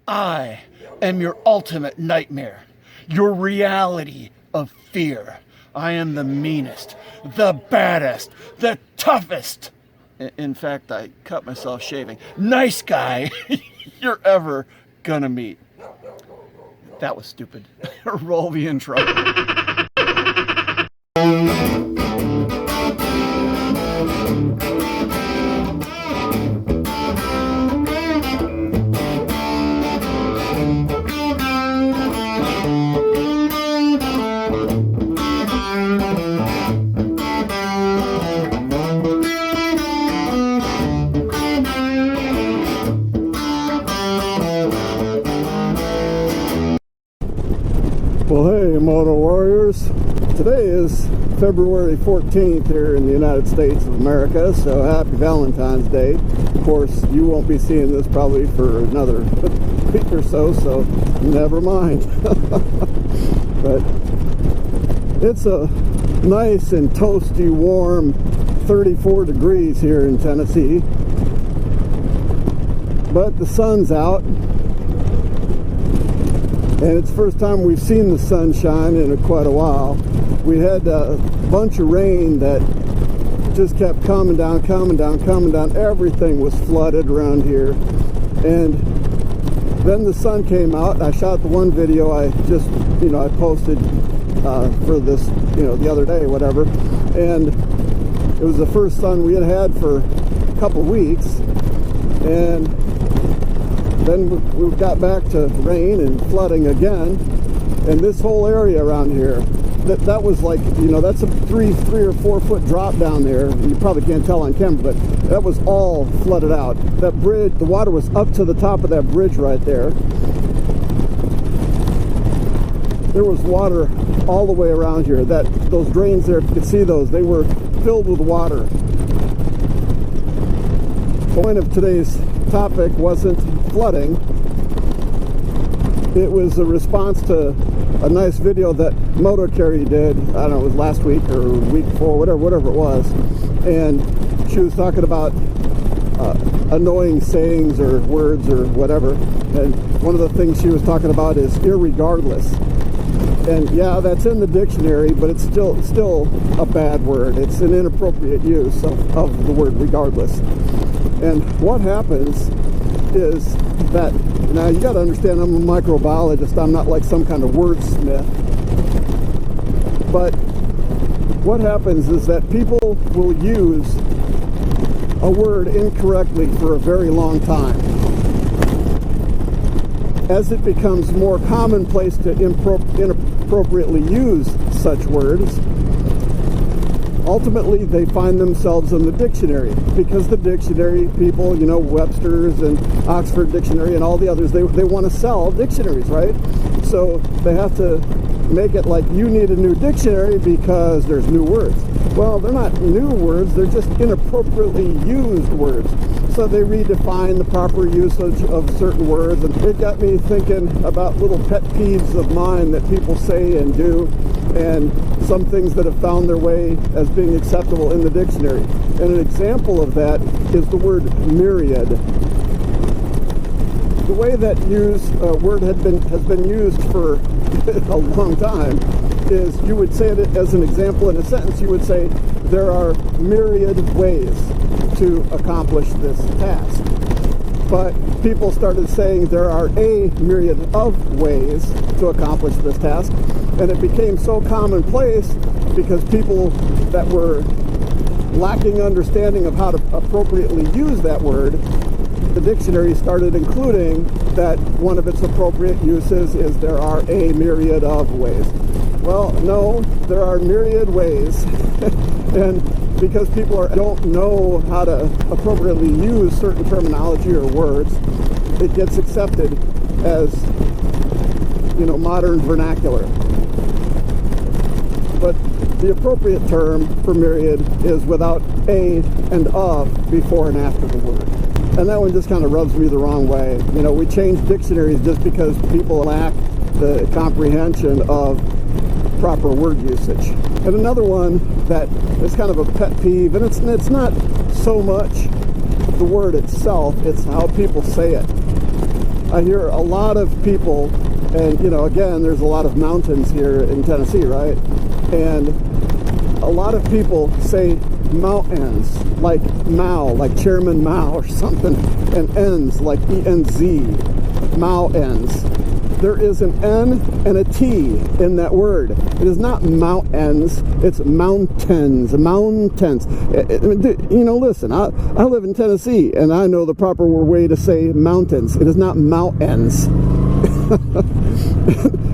I am your ultimate nightmare, your reality of fear. I am the meanest, the baddest, the toughest. In fact, I cut myself shaving. Nice guy you're ever gonna meet. That was stupid. Roll the intro. Well, hey, Moto Warriors. Today is February 14th here in the United States of America, so happy Valentine's Day. Of course, you won't be seeing this probably for another week or so never mind. But it's a nice and toasty, warm 34 degrees here in Tennessee. But the sun's out. And it's the first time we've seen the sunshine in quite a while. We had a bunch of rain that just kept coming down. Everything was flooded around here. And then the sun came out. I shot the one video I just, I posted for this, the other day, whatever. And it was the first sun we had for a couple of weeks. And then we got back to rain and flooding again, and this whole area around here, that was like, that's a 3 or 4 foot drop down there. You probably can't tell on camera, but that was all flooded out. That bridge, the water was up to the top of that bridge right there. There was water all the way around here. Those drains there, if you could see those, they were filled with water. The point of today's topic wasn't flooding. It was a response to a nice video that MotoKari did. I don't know, it was last week or week before, whatever it was. And she was talking about annoying sayings or words or whatever. And one of the things she was talking about is irregardless. And yeah, that's in the dictionary, but it's still a bad word. It's an inappropriate use of the word regardless. And what happens is that, now you got to understand, I'm a microbiologist. I'm not like some kind of wordsmith. But what happens is that people will use a word incorrectly for a very long time. As it becomes more commonplace to inappropriately use such words, ultimately they find themselves in the dictionary, because the dictionary people, Webster's and Oxford Dictionary and all the others, they want to sell dictionaries, right? So they have to make it like you need a new dictionary because there's new words. Well, they're not new words, they're just inappropriately used words. So they redefine the proper usage of certain words, and it got me thinking about little pet peeves of mine that people say and do, and some things that have found their way as being acceptable in the dictionary. And an example of that is the word myriad. The way that word has been used for a long time is, you would say it as an example in a sentence. You would say, there are myriad ways to accomplish this task. But people started saying there are a myriad of ways to accomplish this task, and it became so commonplace because people that were lacking understanding of how to appropriately use that word, the dictionary started including that one of its appropriate uses is there are a myriad of ways. Well, no, there are myriad ways. And because people don't know how to appropriately use certain terminology or words, it gets accepted as, modern vernacular. But the appropriate term for myriad is without a and of before and after the word. And that one just kind of rubs me the wrong way. We change dictionaries just because people lack the comprehension of proper word usage. And another one that is kind of a pet peeve, and it's not so much the word itself, it's how people say it. I hear a lot of people, and again, there's a lot of mountains here in Tennessee, right? And a lot of people say mountains, like Mao, like Chairman Mao or something, and ends, like E-N-Z, Mao ends. There is an N and a T in that word. It is not mountains, it's mountains, mountains. Listen, I live in Tennessee, and I know the proper way to say mountains. It is not mountains.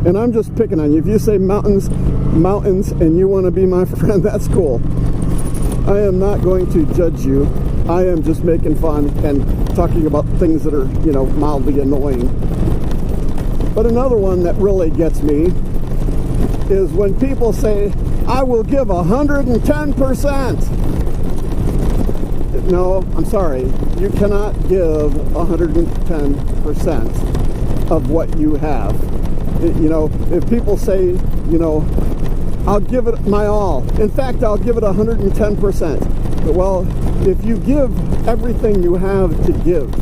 And I'm just picking on you. If you say mountains, and you want to be my friend, that's cool. I am not going to judge you. I am just making fun and talking about things that are, mildly annoying. But another one that really gets me is when people say, I will give 110%. No, I'm sorry. You cannot give 110% of what you have. If people say, I'll give it my all. In fact, I'll give it 110%. Well, if you give everything you have to give,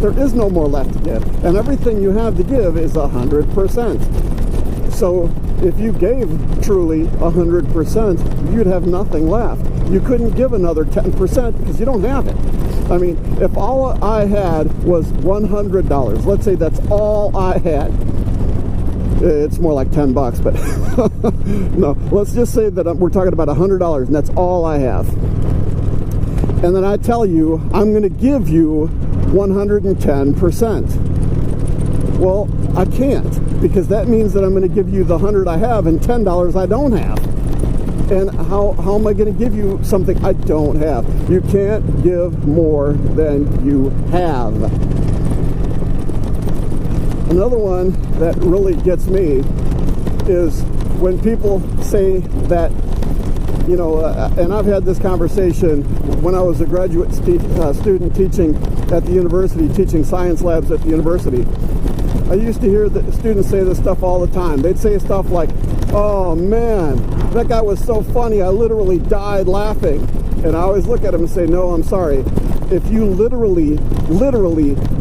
there is no more left to give. And everything you have to give is 100%. So if you gave truly 100%, you'd have nothing left. You couldn't give another 10% because you don't have it. I mean, if all I had was $100, let's say that's all I had. It's more like $10, but no, let's just say that we're talking about $100 and that's all I have. And then I tell you, I'm going to give you 110%. Well, I can't, because that means that I'm going to give you the 100 I have and $10 I don't have. And how am I going to give you something I don't have? You can't give more than you have. Another one that really gets me is when people say that, and I've had this conversation when I was a graduate student teaching at the university, teaching science labs at the university. I used to hear the students say this stuff all the time. They'd say stuff like, oh man, that guy was so funny, I literally died laughing. And I always look at him and say, no, I'm sorry. If you literally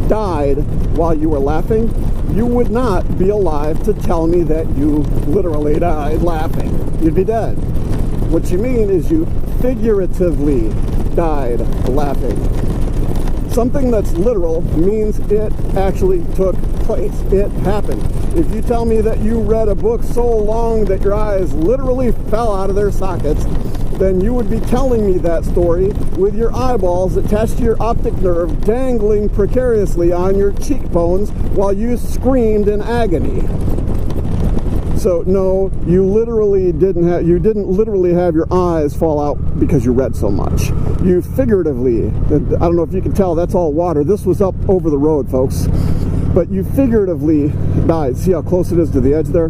died while you were laughing, you would not be alive to tell me that you literally died laughing. You'd be dead. What you mean is you figuratively died laughing. Something that's literal means it actually took place. It happened. If you tell me that you read a book so long that your eyes literally fell out of their sockets, then you would be telling me that story with your eyeballs attached to your optic nerve dangling precariously on your cheekbones while you screamed in agony. So no, you didn't literally have your eyes fall out because you read so much. You figuratively, I don't know if you can tell, that's all water. This was up over the road, folks. But you figuratively died. See how close it is to the edge there?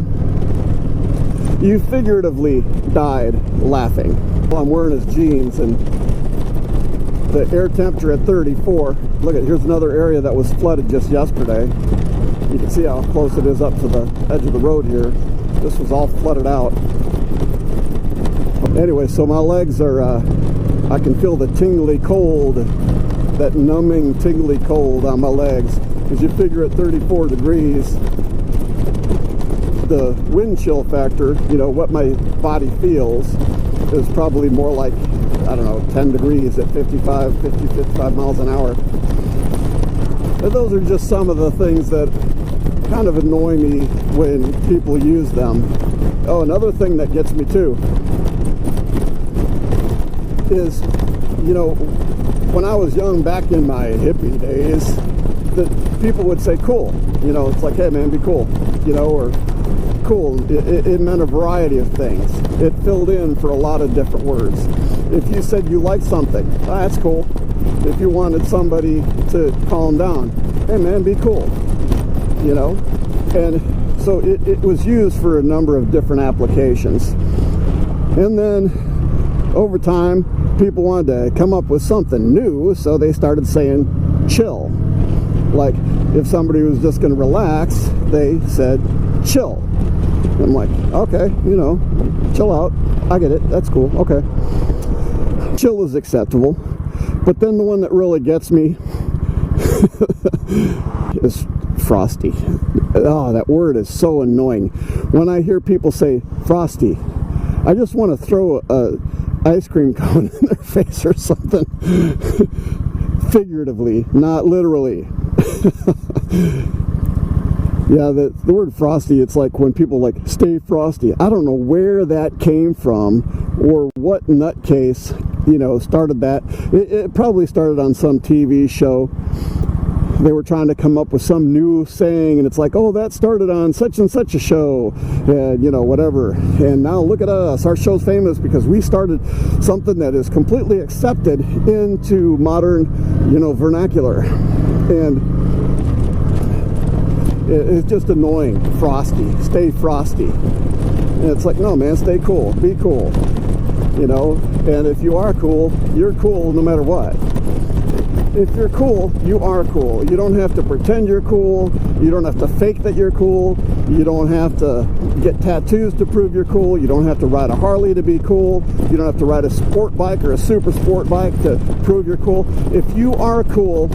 You figuratively died laughing. Well, I'm wearing his jeans, and the air temperature at 34. Look at, here's another area that was flooded just yesterday. You can see how close it is up to the edge of the road here. This was all flooded out. Anyway, so my legs are, I can feel the tingly cold, that numbing tingly cold on my legs. Because you figure at 34 degrees, the wind chill factor, what my body feels, is probably more like, I don't know, 10 degrees at 50, 55 miles an hour. And those are just some of the things that kind of annoy me when people use them. Oh, another thing that gets me too is, when I was young, back in my hippie days, that people would say cool. It's like, hey man, be cool. Or cool. It meant a variety of things. It filled in for a lot of different words. If you said you liked something, that's cool. If you wanted somebody to calm down, hey man, be cool. And so it was used for a number of different applications. And then over time, people wanted to come up with something new, so they started saying chill. Like, if somebody was just going to relax, they said chill. I'm like, okay, chill out. I get it. That's cool. Okay. Chill is acceptable. But then the one that really gets me is Frosty. Oh, that word is so annoying. When I hear people say Frosty, I just want to throw a ice cream cone in their face or something. Figuratively, not literally. Yeah, the word frosty, it's like when people like, stay frosty. I don't know where that came from or what nutcase, started that. It probably started on some TV show. They were trying to come up with some new saying, and it's like, oh, that started on such and such a show, and whatever. And now look at us. Our show's famous because we started something that is completely accepted into modern, vernacular. And it's just annoying. Frosty. Stay frosty. And it's like, no, man, stay cool. Be cool. And if you are cool, you're cool no matter what. If you're cool, you are cool. You don't have to pretend you're cool. You don't have to fake that you're cool. You don't have to get tattoos to prove you're cool. You don't have to ride a Harley to be cool. You don't have to ride a sport bike or a super sport bike to prove you're cool. If you are cool,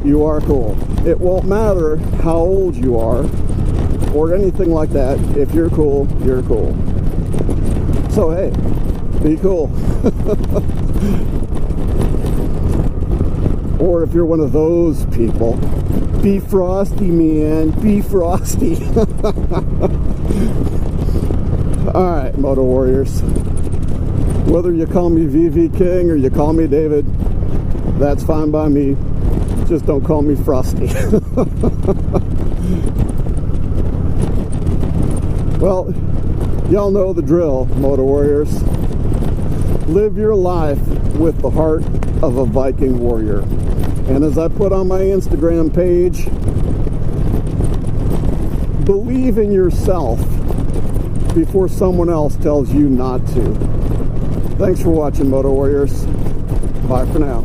you are cool. It won't matter how old you are or anything like that. If you're cool, you're cool. So hey, be cool. Or if you're one of those people, be frosty, man. Be frosty. Alright, Moto Warriors. Whether you call me VV King or you call me David, that's fine by me. Just don't call me Frosty. Well, y'all know the drill, Moto Warriors. Live your life with the heart of a Viking warrior. And as I put on my Instagram page, believe in yourself before someone else tells you not to. Thanks for watching, Moto Warriors. Bye for now.